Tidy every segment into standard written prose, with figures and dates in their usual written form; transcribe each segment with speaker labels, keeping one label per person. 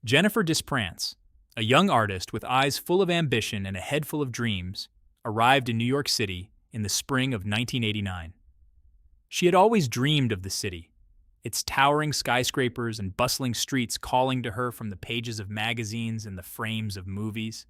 Speaker 1: Jennifer Disprance, a young artist with eyes full of ambition and a head full of dreams, arrived in New York City in the spring of 1989. She had always dreamed of the city, its towering skyscrapers and bustling streets calling to her from the pages of magazines and the frames of movies.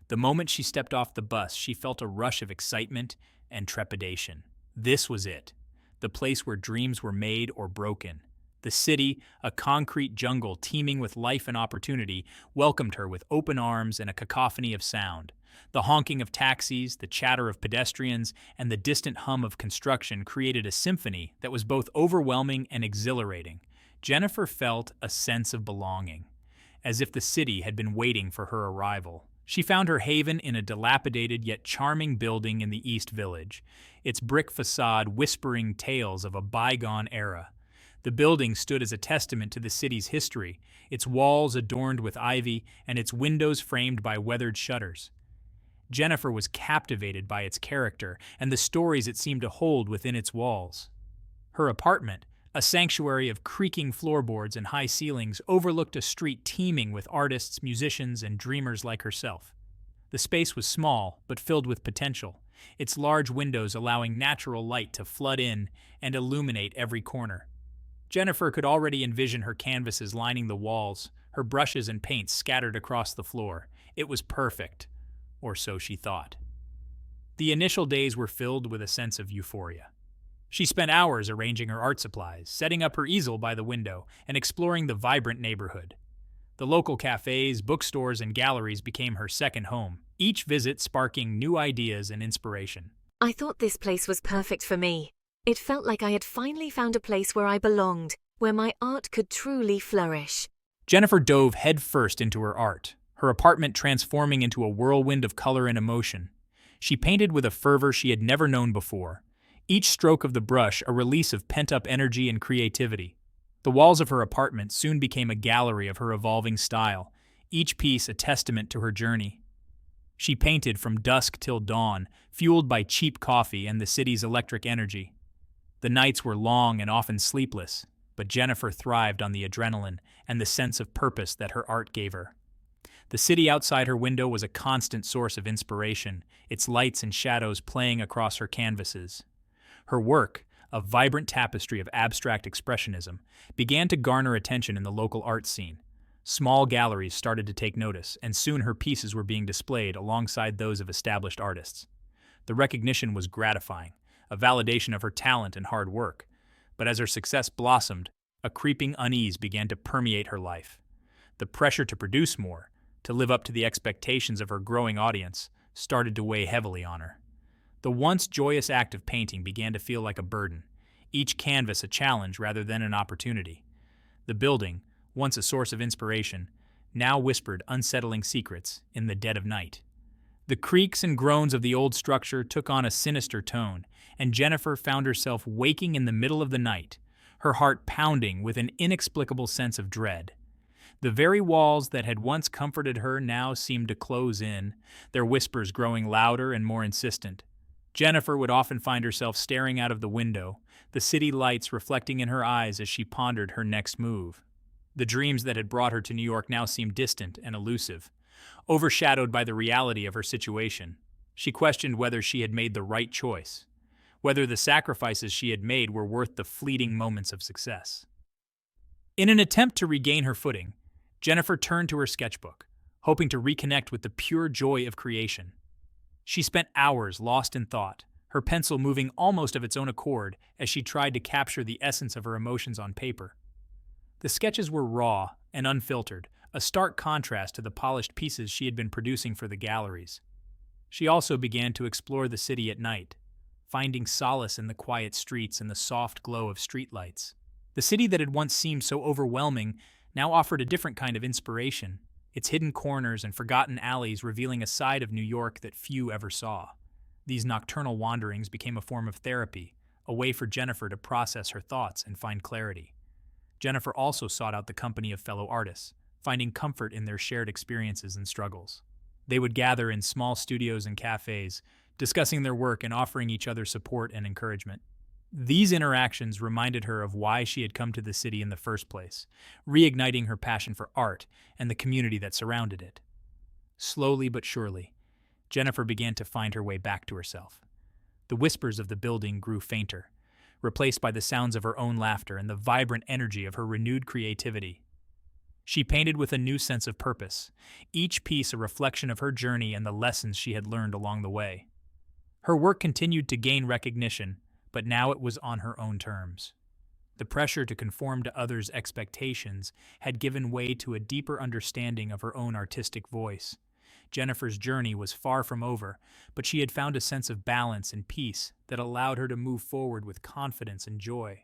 Speaker 1: The moment she stepped off the bus, she felt a rush of excitement and trepidation. This was it, the place where dreams were made or broken. The city, a concrete jungle teeming with life and opportunity, welcomed her with open arms and a cacophony of sound. The honking of taxis, the chatter of pedestrians, and the distant hum of construction created a symphony that was both overwhelming and exhilarating. Jennifer felt a sense of belonging, as if the city had been waiting for her arrival. She found her haven in a dilapidated yet charming building in the East Village, its brick facade whispering tales of a bygone era. The building stood as a testament to the city's history, its walls adorned with ivy and its windows framed by weathered shutters. Jennifer was captivated by its character and the stories it seemed to hold within its walls. Her apartment, a sanctuary of creaking floorboards and high ceilings, overlooked a street teeming with artists, musicians, and dreamers like herself. The space was small, but filled with potential, its large windows allowing natural light to flood in and illuminate every corner. Jennifer could already envision her canvases lining the walls, her brushes and paints scattered across the floor. It was perfect, or so she thought. The initial days were filled with a sense of euphoria. She spent hours arranging her art supplies, setting up her easel by the window, and exploring the vibrant neighborhood. The local cafes, bookstores, and galleries became her second home, each visit sparking new ideas and inspiration.
Speaker 2: I thought this place was perfect for me. It felt like I had finally found a place where I belonged, where my art could truly flourish.
Speaker 1: Jennifer dove headfirst into her art, her apartment transforming into a whirlwind of color and emotion. She painted with a fervor she had never known before, each stroke of the brush a release of pent-up energy and creativity. The walls of her apartment soon became a gallery of her evolving style, each piece a testament to her journey. She painted from dusk till dawn, fueled by cheap coffee and the city's electric energy. The nights were long and often sleepless, but Jennifer thrived on the adrenaline and the sense of purpose that her art gave her. The city outside her window was a constant source of inspiration, its lights and shadows playing across her canvases. Her work, a vibrant tapestry of abstract expressionism, began to garner attention in the local art scene. Small galleries started to take notice, and soon her pieces were being displayed alongside those of established artists. The recognition was gratifying, a validation of her talent and hard work. But as her success blossomed, a creeping unease began to permeate her life. The pressure to produce more, to live up to the expectations of her growing audience, started to weigh heavily on her. The once joyous act of painting began to feel like a burden, each canvas a challenge rather than an opportunity. The building, once a source of inspiration, now whispered unsettling secrets in the dead of night. The creaks and groans of the old structure took on a sinister tone, and Jennifer found herself waking in the middle of the night, her heart pounding with an inexplicable sense of dread. The very walls that had once comforted her now seemed to close in, their whispers growing louder and more insistent. Jennifer would often find herself staring out of the window, the city lights reflecting in her eyes as she pondered her next move. The dreams that had brought her to New York now seemed distant and elusive, overshadowed by the reality of her situation. She questioned whether she had made the right choice, whether the sacrifices she had made were worth the fleeting moments of success. In an attempt to regain her footing, Jennifer turned to her sketchbook, hoping to reconnect with the pure joy of creation. She spent hours lost in thought, her pencil moving almost of its own accord as she tried to capture the essence of her emotions on paper. The sketches were raw and unfiltered, a stark contrast to the polished pieces she had been producing for the galleries. She also began to explore the city at night, finding solace in the quiet streets and the soft glow of streetlights. The city that had once seemed so overwhelming now offered a different kind of inspiration, its hidden corners and forgotten alleys revealing a side of New York that few ever saw. These nocturnal wanderings became a form of therapy, a way for Jennifer to process her thoughts and find clarity. Jennifer also sought out the company of fellow artists, finding comfort in their shared experiences and struggles. They would gather in small studios and cafes, discussing their work and offering each other support and encouragement. These interactions reminded her of why she had come to the city in the first place, reigniting her passion for art and the community that surrounded it. Slowly but surely, Jennifer began to find her way back to herself. The whispers of the building grew fainter, replaced by the sounds of her own laughter and the vibrant energy of her renewed creativity. She painted with a new sense of purpose, each piece a reflection of her journey and the lessons she had learned along the way. Her work continued to gain recognition, but now it was on her own terms. The pressure to conform to others' expectations had given way to a deeper understanding of her own artistic voice. Jennifer's journey was far from over, but she had found a sense of balance and peace that allowed her to move forward with confidence and joy.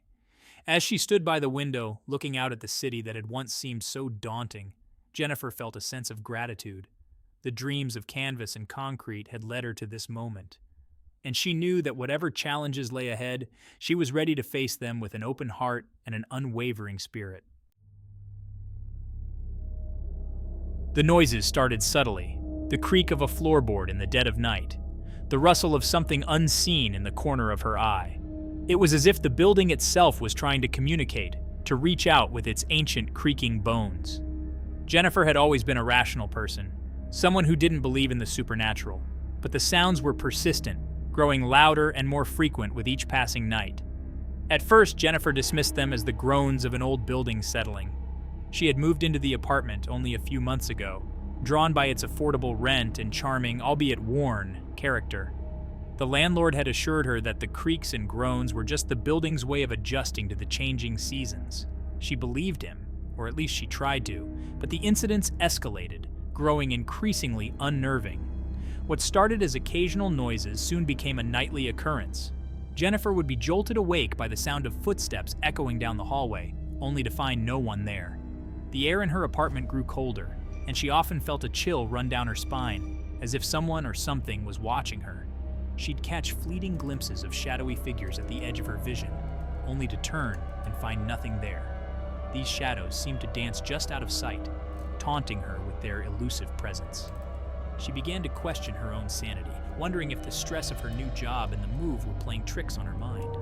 Speaker 1: As she stood by the window, looking out at the city that had once seemed so daunting, Jennifer felt a sense of gratitude. The dreams of canvas and concrete had led her to this moment, and she knew that whatever challenges lay ahead, she was ready to face them with an open heart and an unwavering spirit. The noises started subtly, the creak of a floorboard in the dead of night, the rustle of something unseen in the corner of her eye. It was as if the building itself was trying to communicate, to reach out with its ancient creaking bones. Jennifer had always been a rational person, someone who didn't believe in the supernatural, but the sounds were persistent, growing louder and more frequent with each passing night. At first, Jennifer dismissed them as the groans of an old building settling. She had moved into the apartment only a few months ago, drawn by its affordable rent and charming, albeit worn, character. The landlord had assured her that the creaks and groans were just the building's way of adjusting to the changing seasons. She believed him, or at least she tried to, but the incidents escalated, growing increasingly unnerving. What started as occasional noises soon became a nightly occurrence. Jennifer would be jolted awake by the sound of footsteps echoing down the hallway, only to find no one there. The air in her apartment grew colder, and she often felt a chill run down her spine, as if someone or something was watching her. She'd catch fleeting glimpses of shadowy figures at the edge of her vision, only to turn and find nothing there. These shadows seemed to dance just out of sight, taunting her with their elusive presence. She began to question her own sanity, wondering if the stress of her new job and the move were playing tricks on her mind.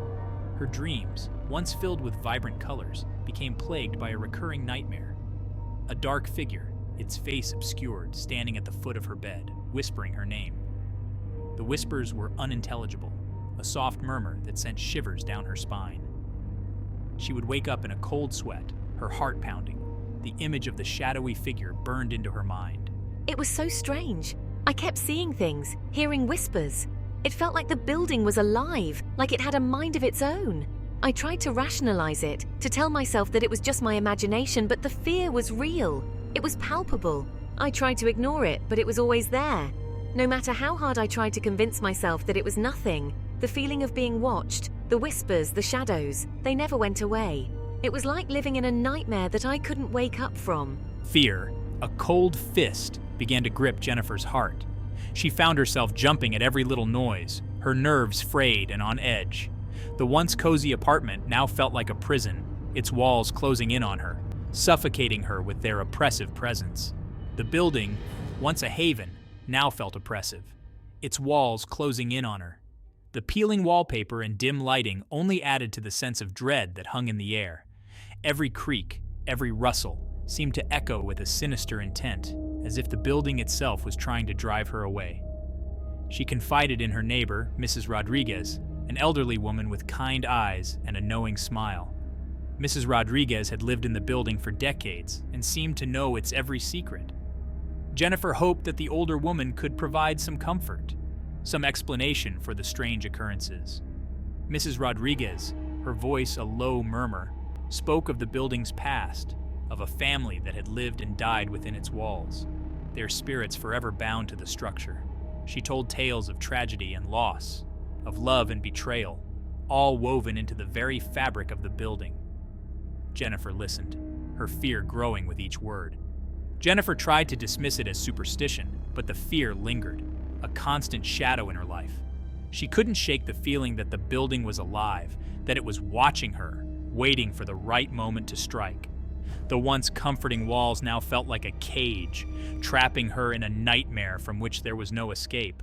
Speaker 1: Her dreams, once filled with vibrant colors, became plagued by a recurring nightmare. A dark figure, its face obscured, standing at the foot of her bed, whispering her name. The whispers were unintelligible, a soft murmur that sent shivers down her spine. She would wake up in a cold sweat, her heart pounding. The image of the shadowy figure burned into her mind.
Speaker 2: It was so strange. I kept seeing things, hearing whispers. It felt like the building was alive, like it had a mind of its own. I tried to rationalize it, to tell myself that it was just my imagination, but the fear was real. It was palpable. I tried to ignore it, but it was always there. No matter how hard I tried to convince myself that it was nothing, the feeling of being watched, the whispers, the shadows, they never went away. It was like living in a nightmare that I couldn't wake up from.
Speaker 1: Fear, a cold fist, began to grip Jennifer's heart. She found herself jumping at every little noise, her nerves frayed and on edge. The once cozy apartment now felt like a prison, its walls closing in on her, suffocating her with their oppressive presence. The building, once a haven, now felt oppressive, its walls closing in on her. The peeling wallpaper and dim lighting only added to the sense of dread that hung in the air. Every creak, every rustle, seemed to echo with a sinister intent, as if the building itself was trying to drive her away. She confided in her neighbor, Mrs. Rodriguez, an elderly woman with kind eyes and a knowing smile. Mrs. Rodriguez had lived in the building for decades and seemed to know its every secret. Jennifer hoped that the older woman could provide some comfort, some explanation for the strange occurrences. Mrs. Rodriguez, her voice a low murmur, spoke of the building's past, of a family that had lived and died within its walls, their spirits forever bound to the structure. She told tales of tragedy and loss, of love and betrayal, all woven into the very fabric of the building. Jennifer listened, her fear growing with each word. Jennifer tried to dismiss it as superstition, but the fear lingered, a constant shadow in her life. She couldn't shake the feeling that the building was alive, that it was watching her, waiting for the right moment to strike. The once comforting walls now felt like a cage, trapping her in a nightmare from which there was no escape.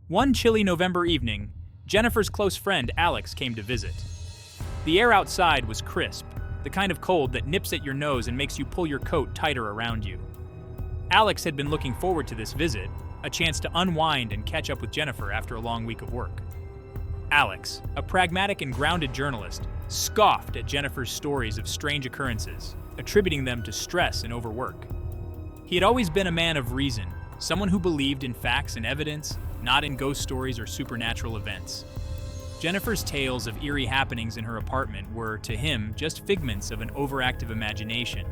Speaker 1: One chilly November evening, Jennifer's close friend Alex came to visit. The air outside was crisp, the kind of cold that nips at your nose and makes you pull your coat tighter around you. Alex had been looking forward to this visit, a chance to unwind and catch up with Jennifer after a long week of work. Alex, a pragmatic and grounded journalist, scoffed at Jennifer's stories of strange occurrences, attributing them to stress and overwork. He had always been a man of reason, someone who believed in facts and evidence, not in ghost stories or supernatural events. Jennifer's tales of eerie happenings in her apartment were, to him, just figments of an overactive imagination.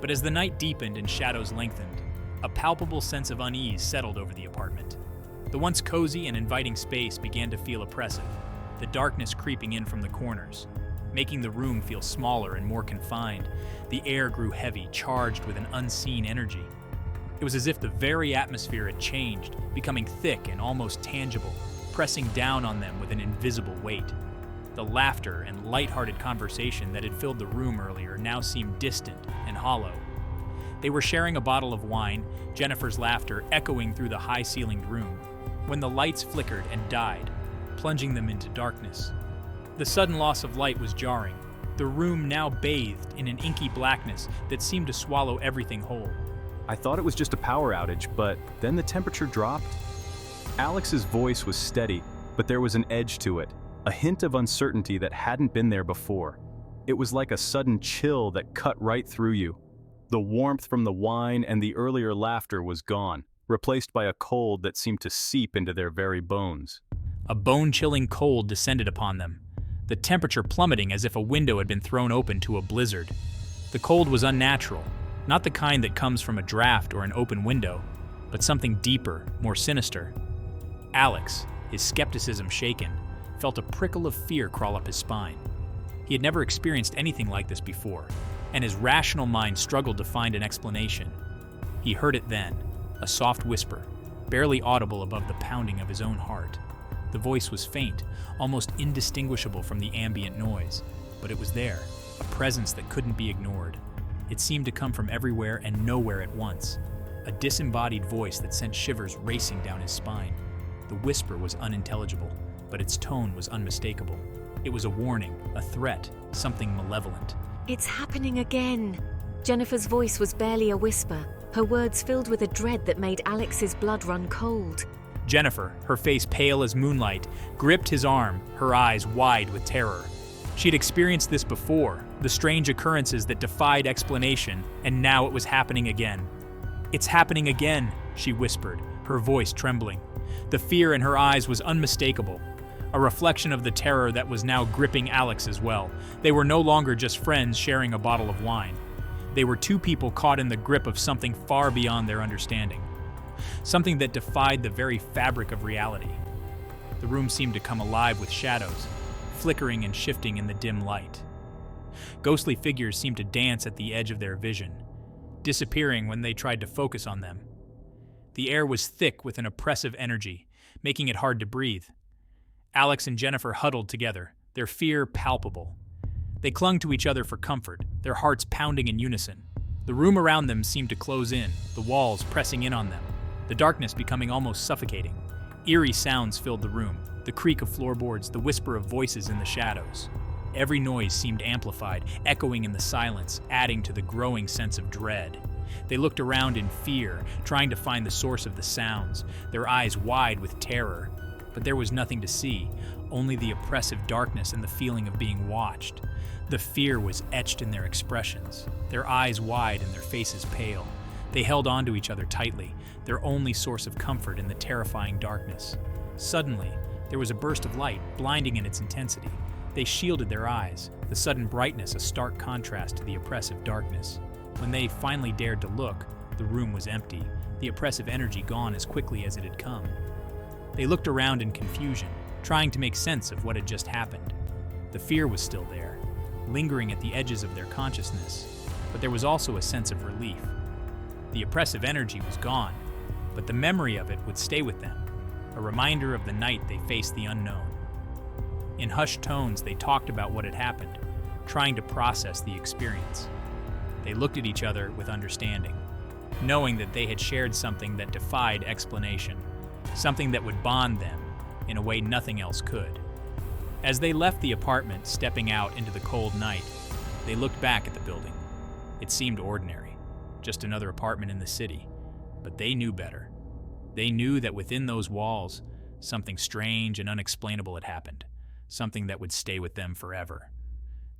Speaker 1: But as the night deepened and shadows lengthened, a palpable sense of unease settled over the apartment. The once cozy and inviting space began to feel oppressive, the darkness creeping in from the corners, making the room feel smaller and more confined. The air grew heavy, charged with an unseen energy. It was as if the very atmosphere had changed, becoming thick and almost tangible, pressing down on them with an invisible weight. The laughter and light-hearted conversation that had filled the room earlier now seemed distant and hollow. They were sharing a bottle of wine, Jennifer's laughter echoing through the high-ceilinged room, when the lights flickered and died, plunging them into darkness. The sudden loss of light was jarring, the room now bathed in an inky blackness that seemed to swallow everything whole.
Speaker 3: I thought it was just a power outage, but then the temperature dropped. Alex's voice was steady, but there was an edge to it, a hint of uncertainty that hadn't been there before. It was like a sudden chill that cut right through you. The warmth from the wine and the earlier laughter was gone, replaced by a cold that seemed to seep into their very bones.
Speaker 1: A bone-chilling cold descended upon them, the temperature plummeting as if a window had been thrown open to a blizzard. The cold was unnatural, not the kind that comes from a draft or an open window, but something deeper, more sinister. Alex, his skepticism shaken, felt a prickle of fear crawl up his spine. He had never experienced anything like this before, and his rational mind struggled to find an explanation. He heard it then, a soft whisper, barely audible above the pounding of his own heart. The voice was faint, almost indistinguishable from the ambient noise, but it was there, a presence that couldn't be ignored. It seemed to come from everywhere and nowhere at once, a disembodied voice that sent shivers racing down his spine. The whisper was unintelligible, but its tone was unmistakable. It was a warning, a threat, something malevolent.
Speaker 2: It's happening again. Jennifer's voice was barely a whisper, her words filled with a dread that made Alex's blood run cold.
Speaker 1: Jennifer, her face pale as moonlight, gripped his arm, her eyes wide with terror. She'd experienced this before, the strange occurrences that defied explanation, and now it was happening again. "It's happening again," she whispered, her voice trembling. The fear in her eyes was unmistakable, a reflection of the terror that was now gripping Alex as well. They were no longer just friends sharing a bottle of wine. They were two people caught in the grip of something far beyond their understanding, something that defied the very fabric of reality. The room seemed to come alive with shadows, flickering and shifting in the dim light. Ghostly figures seemed to dance at the edge of their vision, disappearing when they tried to focus on them. The air was thick with an oppressive energy, making it hard to breathe. Alex and Jennifer huddled together, their fear palpable. They clung to each other for comfort, their hearts pounding in unison. The room around them seemed to close in, the walls pressing in on them, the darkness becoming almost suffocating. Eerie sounds filled the room, the creak of floorboards, the whisper of voices in the shadows. Every noise seemed amplified, echoing in the silence, adding to the growing sense of dread. They looked around in fear, trying to find the source of the sounds, their eyes wide with terror. But there was nothing to see, only the oppressive darkness and the feeling of being watched. The fear was etched in their expressions, their eyes wide and their faces pale. They held on to each other tightly, their only source of comfort in the terrifying darkness. Suddenly, there was a burst of light, blinding in its intensity. They shielded their eyes, the sudden brightness a stark contrast to the oppressive darkness. When they finally dared to look, the room was empty, the oppressive energy gone as quickly as it had come. They looked around in confusion, trying to make sense of what had just happened. The fear was still there, lingering at the edges of their consciousness, but there was also a sense of relief. The oppressive energy was gone, but the memory of it would stay with them, a reminder of the night they faced the unknown. In hushed tones, they talked about what had happened, trying to process the experience. They looked at each other with understanding, knowing that they had shared something that defied explanation. something that would bond them in a way nothing else could. As they left the apartment, stepping out into the cold night, they looked back at the building. It seemed ordinary, just another apartment in the city, but they knew better. They knew that within those walls, something strange and unexplainable had happened, something that would stay with them forever.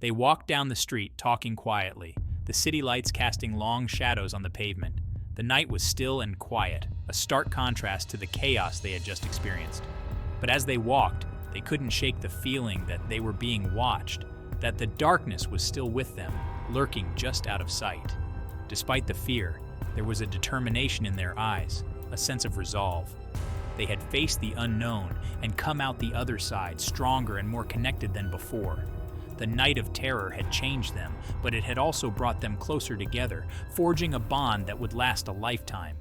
Speaker 1: They walked down the street, talking quietly, the city lights casting long shadows on the pavement. The night was still and quiet, a stark contrast to the chaos they had just experienced. But as they walked, they couldn't shake the feeling that they were being watched, that the darkness was still with them, lurking just out of sight. Despite the fear, there was a determination in their eyes, a sense of resolve. They had faced the unknown and come out the other side stronger and more connected than before. The night of terror had changed them, but it had also brought them closer together, forging a bond that would last a lifetime.